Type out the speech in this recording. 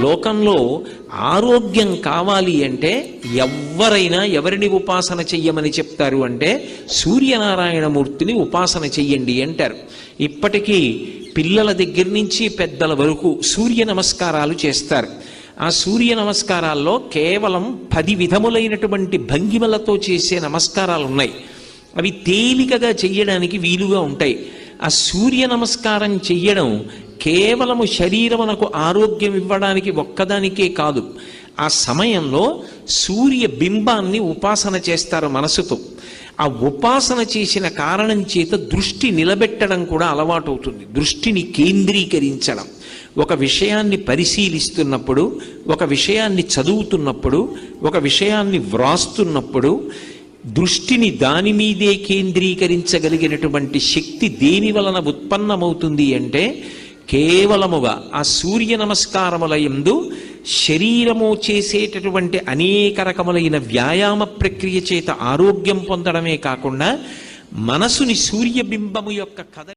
లోకంలో ఆరోగ్యం కావాలి అంటే ఎవరైనా ఎవరిని ఉపాసన చెయ్యమని చెప్తారు అంటే సూర్యనారాయణమూర్తిని ఉపాసన చెయ్యండి అంటారు. ఇప్పటికీ పిల్లల దగ్గర నుంచి పెద్దల వరకు సూర్య నమస్కారాలు చేస్తారు. ఆ సూర్య నమస్కారాల్లో కేవలం 10 విధములైనటువంటి భంగిమలతో చేసే నమస్కారాలు ఉన్నాయి. అవి తేలికగా చెయ్యడానికి వీలుగా ఉంటాయి. ఆ సూర్య నమస్కారం చెయ్యడం కేవలము శరీరమునకు ఆరోగ్యం ఇవ్వడానికి ఒక్కదానికే కాదు, ఆ సమయంలో సూర్య బింబాన్ని ఉపాసన చేస్తారు మనసుతో. ఆ ఉపాసన చేసిన కారణం చేత దృష్టి నిలబెట్టడం కూడా అలవాటు అవుతుంది. దృష్టిని కేంద్రీకరించడం, ఒక విషయాన్ని పరిశీలిస్తున్నప్పుడు, ఒక విషయాన్ని చదువుతున్నప్పుడు, ఒక విషయాన్ని వ్రాస్తున్నప్పుడు దృష్టిని దాని మీదే కేంద్రీకరించగలిగినటువంటి శక్తి దేని వలన ఉత్పన్నమవుతుంది అంటే కేవలముగా ఆ సూర్య నమస్కారముల యందు శరీరము చేసేటటువంటి అనేక రకములైన వ్యాయామ ప్రక్రియ చేత ఆరోగ్యం పొందడమే కాకుండా మనసుని సూర్యబింబము యొక్క కథ